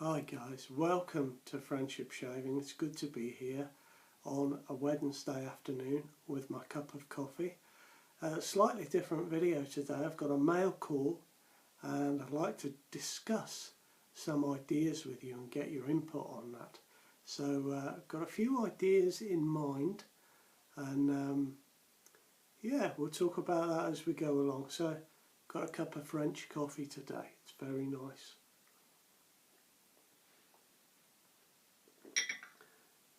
Hi guys, welcome to Friendship Shaving. It's good to be here on a Wednesday afternoon with my cup of coffee. A slightly different video today. I've got a mail call and I'd like to discuss some ideas with you and get your input on that. So I've got a few ideas in mind and yeah, we'll talk about that as we go along. So got a cup of French coffee today. It's very nice.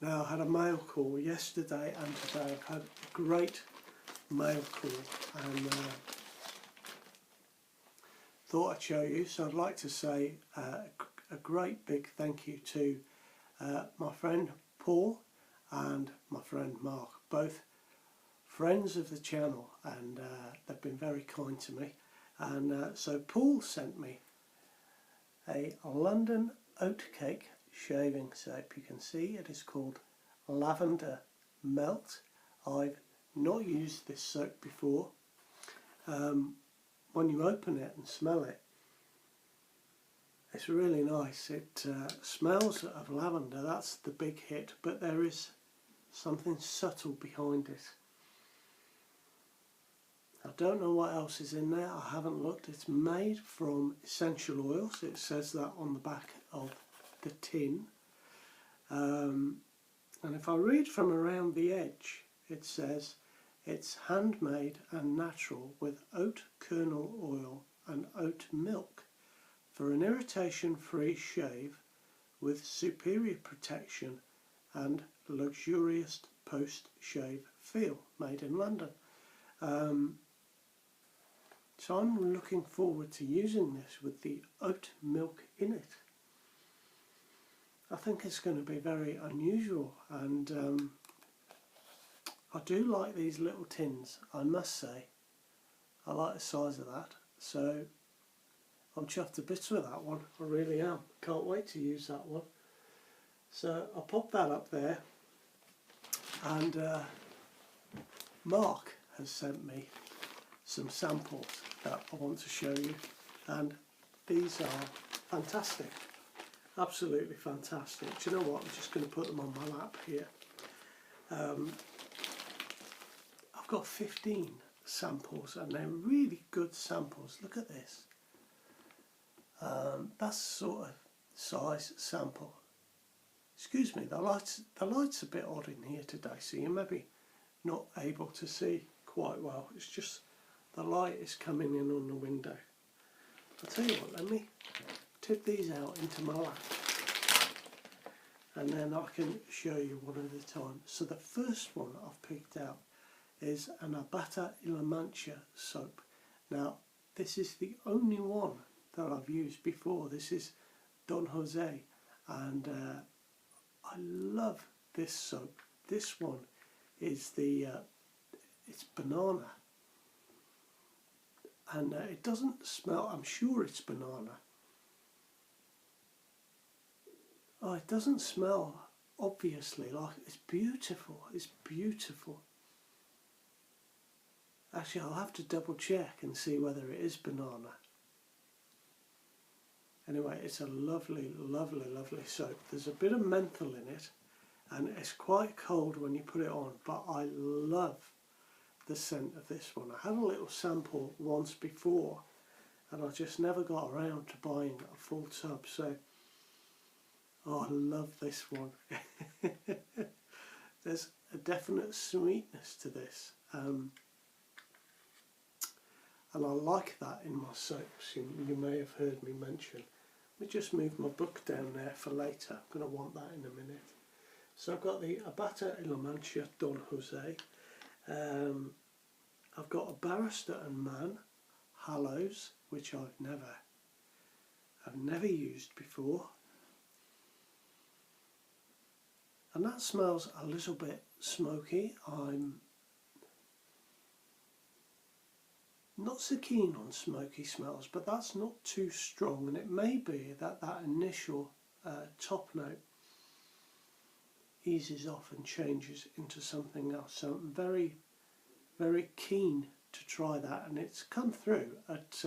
Now I had a mail call yesterday and today. I've had a great mail call and thought I'd show you. So I'd like to say a great big thank you to my friend Paul and my friend Mark, both friends of the channel, and they've been very kind to me. And so Paul sent me a London Oatcake shaving soap. You can see it is called Lavender Melt. I've not used this soap before. When you open it and smell it, it's really nice. It smells of lavender, that's the big hit, but there is something subtle behind it. I don't know what else is in there, I haven't looked. It's made from essential oils, it says that on the back of the tin. And if I read from around the edge, it says it's handmade and natural with oat kernel oil and oat milk for an irritation-free shave with superior protection and luxurious post-shave feel, made in London. So I'm looking forward to using this with the oat milk in it. I think it's going to be very unusual, and I do like these little tins, I must say. I like the size of that, so I'm chuffed to bits with that one, I really am. Can't wait to use that one. So I'll pop that up there, and Mark has sent me some samples that I want to show you, and these are fantastic. Absolutely fantastic. Do you know what? I'm just going to put them on my lap here. I've got 15 samples and they're really good samples. Look at this. That's sort of size sample. Excuse me, the light's a bit odd in here today, so you may be not able to see quite well. It's just the light is coming in on the window. I'll tell you what, let me tip these out into my lap and then I can show you one at a time. So the first one I've picked out is an Abate y la Mancha soap. Now this is the only one that I've used before. This is Don Jose, and I love this soap. This one is the it's banana, and it doesn't smell, I'm sure it's banana. Oh, it doesn't smell obviously like, it's beautiful, it's beautiful. Actually, I'll have to double check and see whether it is banana. Anyway, it's a lovely, lovely, lovely soap. There's a bit of menthol in it and it's quite cold when you put it on, but I love the scent of this one. I had a little sample once before and I just never got around to buying a full tub, so oh, I love this one. There's a definite sweetness to this, and I like that in my soaps. You may have heard me mention. Let me just move my book down there for later. I'm going to want that in a minute. So I've got the Abate y la Mancha Don Jose. I've got a Barrister and Mann Hallows, which I've never used before. And that smells a little bit smoky. I'm not so keen on smoky smells, but that's not too strong, and it may be that that initial top note eases off and changes into something else. So I'm very, very keen to try that, and it's come through at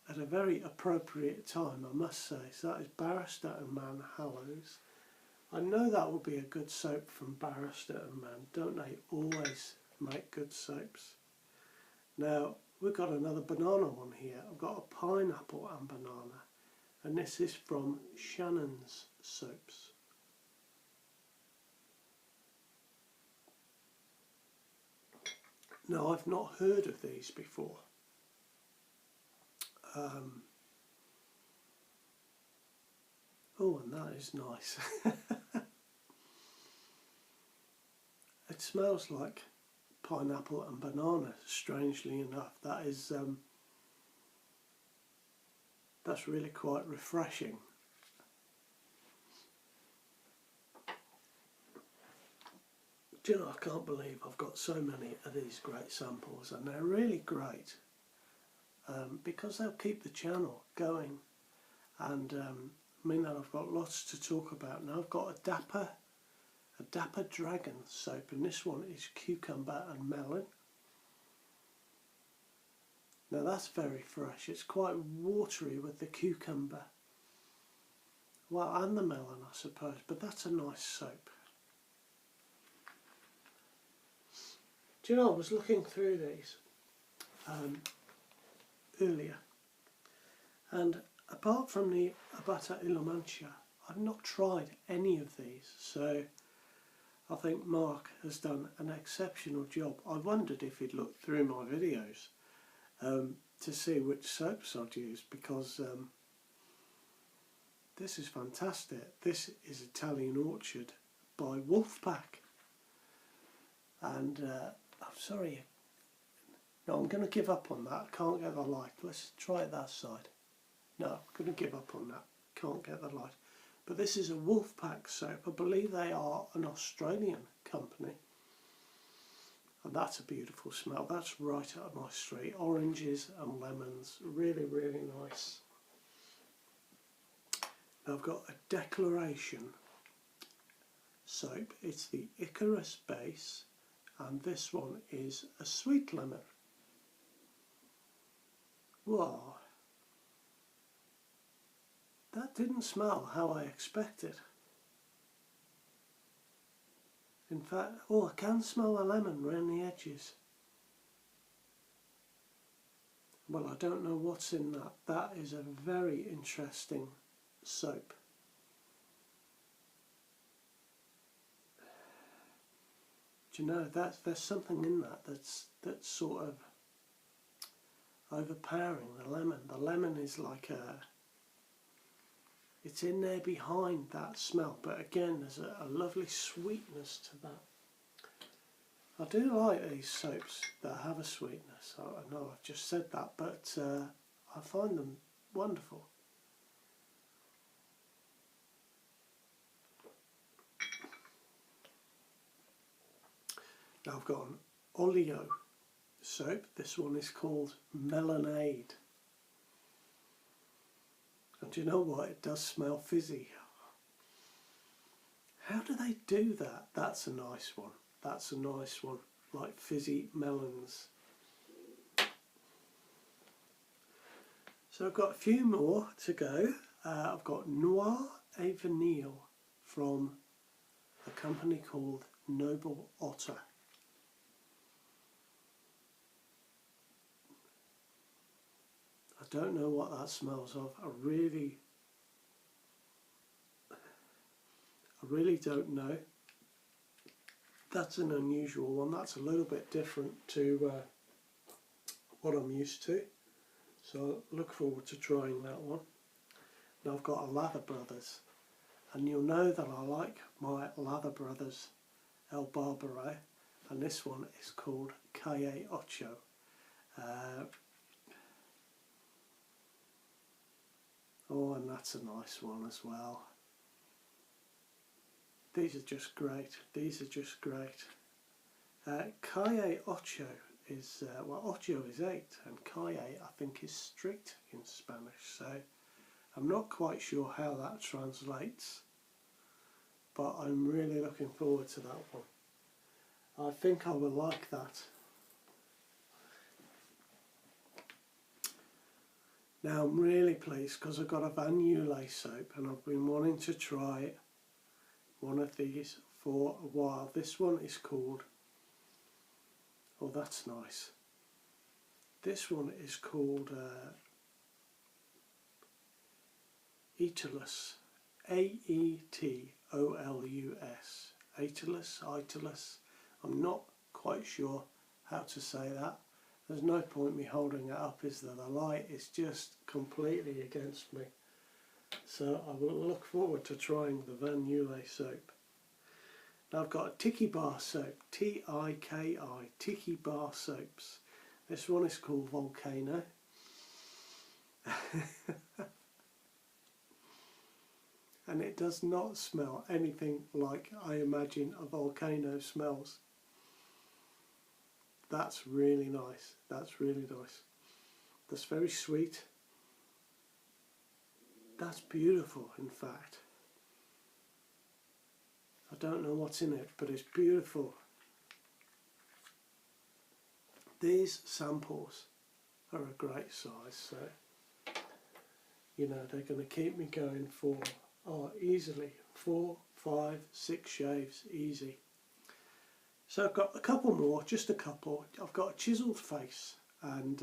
at a very appropriate time, I must say. So that is Barrister and Mann Hallows. I know that will be a good soap from Barrister and Mann. Don't they always make good soaps? Now, we've got another banana one here. I've got a pineapple and banana. And this is from Shannon's Soaps. Now, I've not heard of these before. Oh, and that is nice. It smells like pineapple and banana, strangely enough. That is, that's really quite refreshing. Do you know, I can't believe I've got so many of these great samples, and they're really great because they'll keep the channel going, and mean that I've got lots to talk about. Now I've got a Dapper Dragon soap, and this one is cucumber and melon. Now that's very fresh. It's quite watery with the cucumber, well, and the melon, I suppose, but that's a nice soap. Do you know, I was looking through these earlier, and apart from the Abate y la Mancha, I've not tried any of these, so I think Mark has done an exceptional job. I wondered if he'd looked through my videos to see which soaps I'd use, because this is fantastic. This is Italian Orchard by Wolfpack, and I'm sorry, no, I'm going to give up on that. I can't get the light. Let's try it that side. No, I'm going to give up on that. Can't get the light. But this is a Wolfpack soap. I believe they are an Australian company. And that's a beautiful smell. That's right up my street. Oranges and lemons. Really, really nice. Now I've got a Declaration soap. It's the Icarus base. And this one is a sweet lemon. Wow. That didn't smell how I expected. In fact, oh, I can smell the lemon around the edges. Well, I don't know what's in that. That is a very interesting soap. Do you know, there's something in that that's sort of overpowering the lemon. The lemon is like it's in there behind that smell, but again there's a lovely sweetness to that. I do like these soaps that have a sweetness. I know I've just said that, but I find them wonderful. Now I've got an Oleo soap. This one is called Melonade. And do you know what? It does smell fizzy. How do they do that? That's a nice one. That's a nice one. Like fizzy melons. So I've got a few more to go. I've got Noir et Vanille from a company called Noble Otter. I don't know what that smells of. I really don't know. That's an unusual one. That's a little bit different to what I'm used to. So I look forward to trying that one. Now I've got a Lather Brothers. And you'll know that I like my Lather Brothers El Barbaro. And this one is called Calle Ocho. Oh, and that's a nice one as well. These are just great. These are just great. Calle Ocho is, well, ocho is 8, and calle I think is strict in Spanish, so I'm not quite sure how that translates, but I'm really looking forward to that one. I think I will like that. Now I'm really pleased because I've got a Van Yule soap and I've been wanting to try one of these for a while. This one is called, oh that's nice, this one is called Aetolus, A-E-T-O-L-U-S, Aetolus, I'm not quite sure how to say that. There's no point me holding it up, is there? The light is just completely against me. So I will look forward to trying the Van Yule soap. Now I've got a Tiki Bar soap, T-I-K-I, Tiki Bar soaps. This one is called Volcano. And it does not smell anything like I imagine a volcano smells. That's really nice. That's really nice. That's very sweet. That's beautiful, in fact. I don't know what's in it, but it's beautiful. These samples are a great size, so you know they're going to keep me going for easily 4, 5, 6 shaves, easy. So I've got a couple more, just a couple. I've got a Chiseled Face, and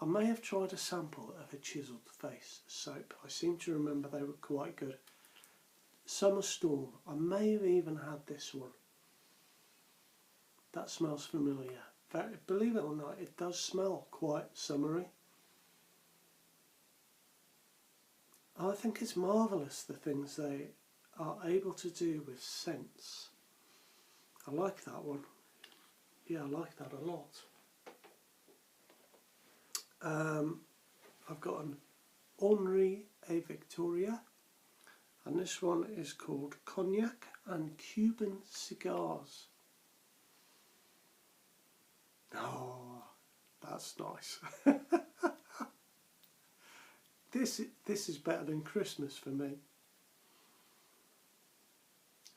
I may have tried a sample of a Chiseled Face soap. I seem to remember they were quite good. Summer Storm, I may have even had this one. That smells familiar. Believe it or not, it does smell quite summery. I think it's marvellous the things they are able to do with scents. I like that one. Yeah, I like that a lot. I've got an Henri et Victoria, and this one is called Cognac and Cuban Cigars. Oh, that's nice. This is better than Christmas for me.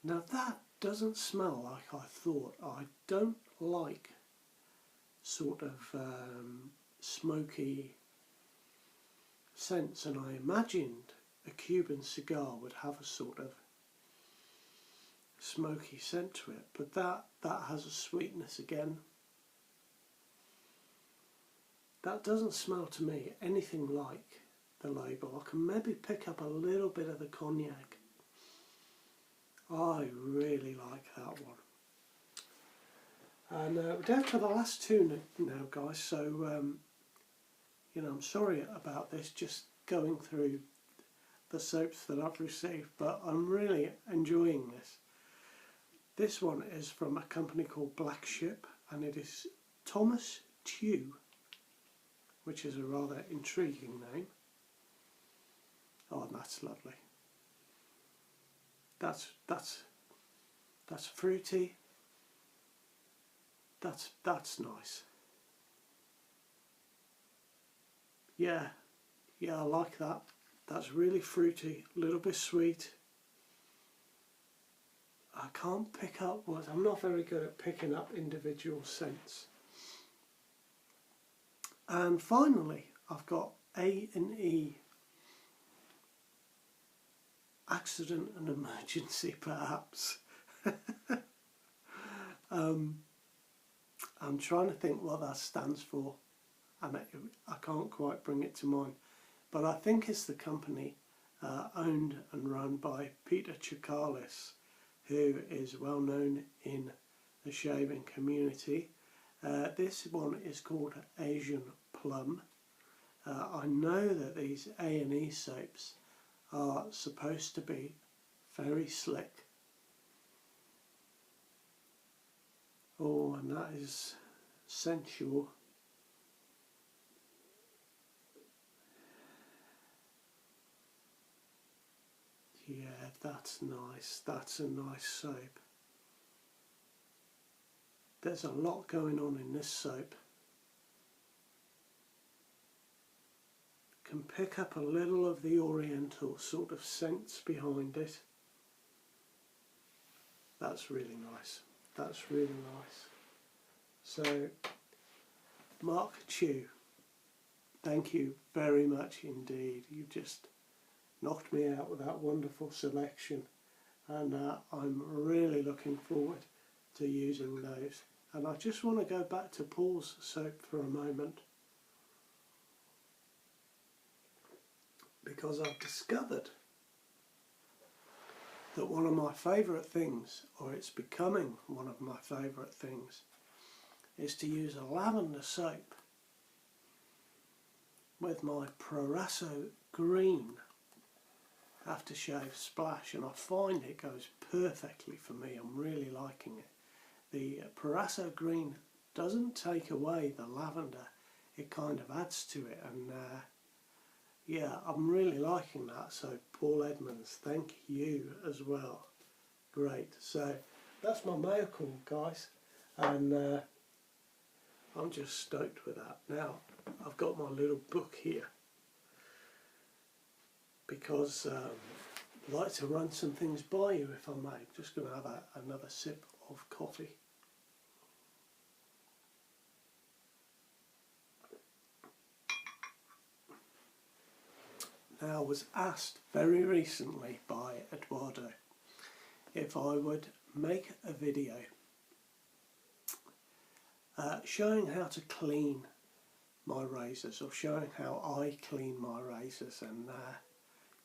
Now that doesn't smell like I thought. I don't like sort of smoky scents, and I imagined a Cuban cigar would have a sort of smoky scent to it, but that has a sweetness again. That doesn't smell to me anything like the label. I can maybe pick up a little bit of the cognac. I really like that one. And we're down to the last two now, guys, so you know, I'm sorry about this, just going through the soaps that I've received, but I'm really enjoying this. This one is from a company called Black Ship, and it is Thomas Tew, which is a rather intriguing name. Oh, that's lovely. That's fruity. That's nice. Yeah, I like that. That's really fruity, a little bit sweet. I can't pick up what, I'm not very good at picking up individual scents. And finally, I've got A&E, Accident and Emergency, perhaps. I'm trying to think what that stands for, and I can't quite bring it to mind. But I think it's the company owned and run by Peter Chikalis, who is well known in the shaving community. This one is called Asian Plum. I know that these A&E soaps are supposed to be very slick. Oh, and that is sensual. Yeah, that's nice. That's a nice soap. There's a lot going on in this soap. Can pick up a little of the oriental sort of scents behind it. That's really nice. That's really nice. So Mark Chew, thank you very much indeed. You just knocked me out with that wonderful selection, and I'm really looking forward to using those. And I just want to go back to Paul's soap for a moment, because I've discovered that one of my favourite things, or it's becoming one of my favourite things, is to use a lavender soap with my Proraso Green aftershave splash, and I find it goes perfectly for me. I'm really liking it. The Proraso Green doesn't take away the lavender, it kind of adds to it, and yeah, I'm really liking that. So Paul Edmonds, thank you as well. Great. So that's my mail call, guys, and I'm just stoked with that. Now I've got my little book here because I'd like to run some things by you, if I may. Just going to have another sip of coffee. Now, I was asked very recently by Eduardo if I would make a video showing how to clean my razors, or showing how I clean my razors, and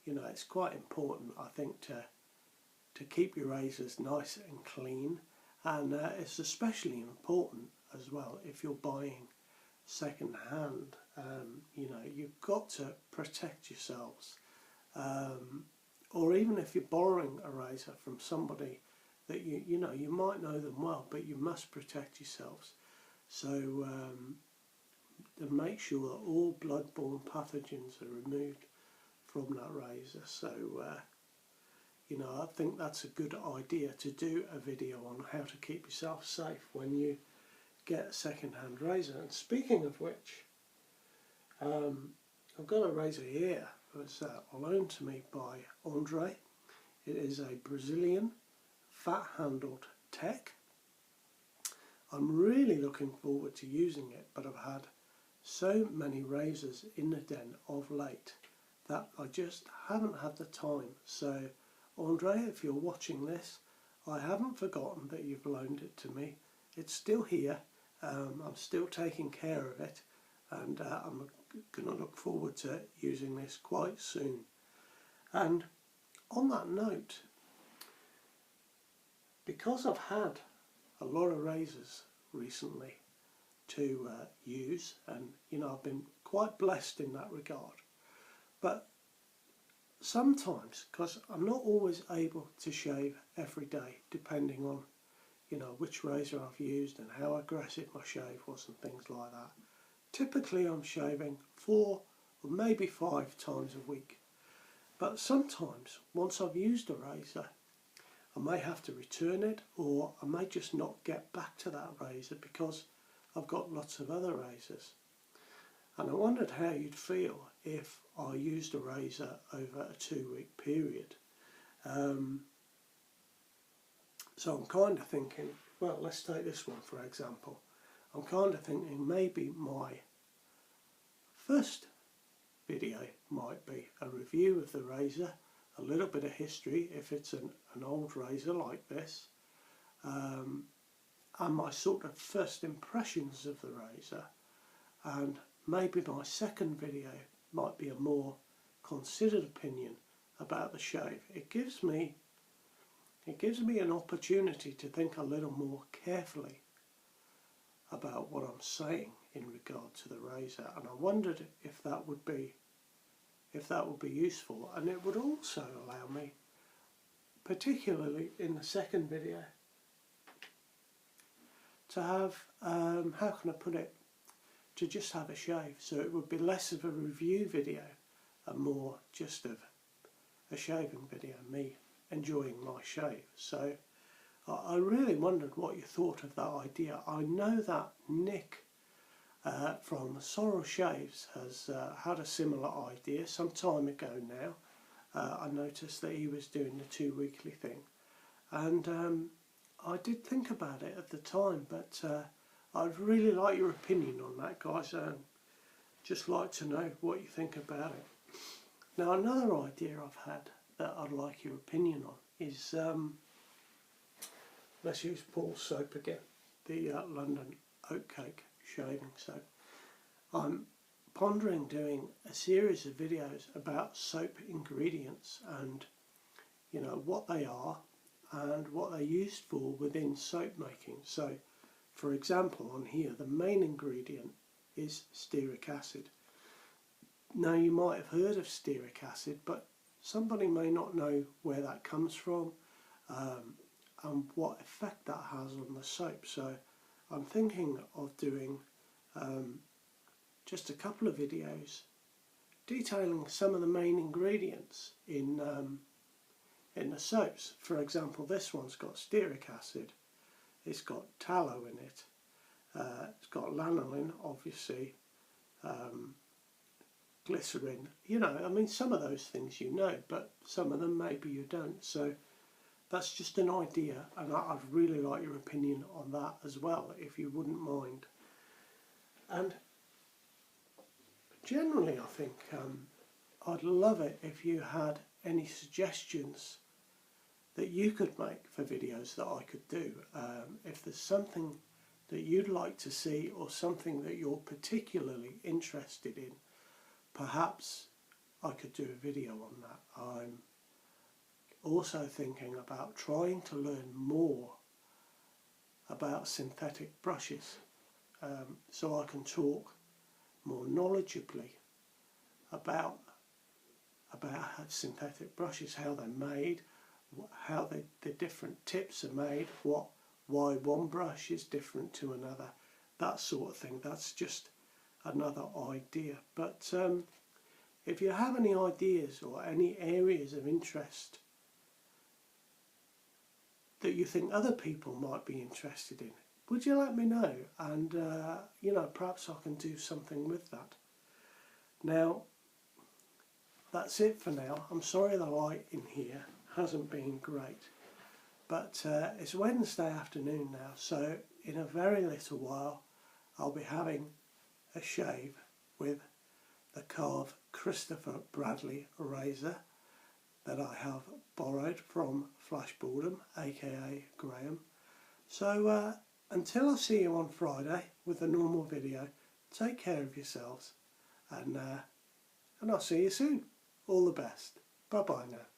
you know, it's quite important, I think, to keep your razors nice and clean, and it's especially important as well if you're buying second hand. You know, you've got to protect yourselves, or even if you're borrowing a razor from somebody that you know, you might know them well, but you must protect yourselves. So to make sure that all bloodborne pathogens are removed from that razor. So you know, I think that's a good idea to do a video on how to keep yourself safe when you get a second-hand razor. And speaking of which, I've got a razor here that was loaned to me by Andre. It is a Brazilian fat-handled tech. I'm really looking forward to using it, but I've had so many razors in the den of late that I just haven't had the time. So Andre, if you're watching this, I haven't forgotten that you've loaned it to me. It's still here. I'm still taking care of it, and I'm going to look forward to using this quite soon. And on that note, because I've had a lot of razors recently to use, and you know, I've been quite blessed in that regard, but sometimes, because I'm not always able to shave every day, depending on, you know, which razor I've used and how aggressive my shave was and things like that. Typically I'm shaving 4 or maybe 5 times a week. But sometimes, once I've used a razor, I may have to return it, or I may just not get back to that razor because I've got lots of other razors. And I wondered how you'd feel if I used a razor over a 2-week period. So I'm kind of thinking, well, let's take this one for example. I'm kind of thinking maybe my first video might be a review of the razor, a little bit of history if it's an old razor like this, and my sort of first impressions of the razor, and maybe my second video might be a more considered opinion about the shave. It gives me an opportunity to think a little more carefully about what I'm saying in regard to the razor, and I wondered if that would be useful, and it would also allow me, particularly in the second video, to have how can I put it, to just have a shave. So it would be less of a review video and more just of a shaving video, me enjoying my shave. So I really wondered what you thought of that idea. I know that Nick from Sorrel Shaves has had a similar idea some time ago now. I noticed that he was doing the 2 weekly thing, and I did think about it at the time, but I'd really like your opinion on that, guys. Just like to know what you think about it. Now, another idea I've had that I'd like your opinion on is, let's use Paul's soap again, the London Oatcake shaving soap. I'm pondering doing a series of videos about soap ingredients and, you know, what they are and what they're used for within soap making. So, for example, on here, the main ingredient is stearic acid. Now, you might have heard of stearic acid, but somebody may not know where that comes from and what effect that has on the soap. So I'm thinking of doing just a couple of videos detailing some of the main ingredients in the soaps. For example, this one's got stearic acid, it's got tallow in it, it's got lanolin, obviously, glycerin. You know, I mean, some of those things you know, but some of them maybe you don't. So that's just an idea, and I'd really like your opinion on that as well, if you wouldn't mind. And generally, I think I'd love it if you had any suggestions that you could make for videos that I could do. If there's something that you'd like to see or something that you're particularly interested in, perhaps I could do a video on that. I'm also thinking about trying to learn more about synthetic brushes, so I can talk more knowledgeably about synthetic brushes, how they're made, how the different tips are made, why one brush is different to another, that sort of thing. That's just another idea. But if you have any ideas or any areas of interest that you think other people might be interested in, would you let me know? And you know, perhaps I can do something with that. Now, that's it for now. I'm sorry the light in here hasn't been great, but it's Wednesday afternoon now, so in a very little while I'll be having a shave with the Carve Christopher Bradley razor that I have borrowed from Flash Boredom, aka Graham. So until I see you on Friday with a normal video, take care of yourselves, and I'll see you soon. All the best. Bye bye now.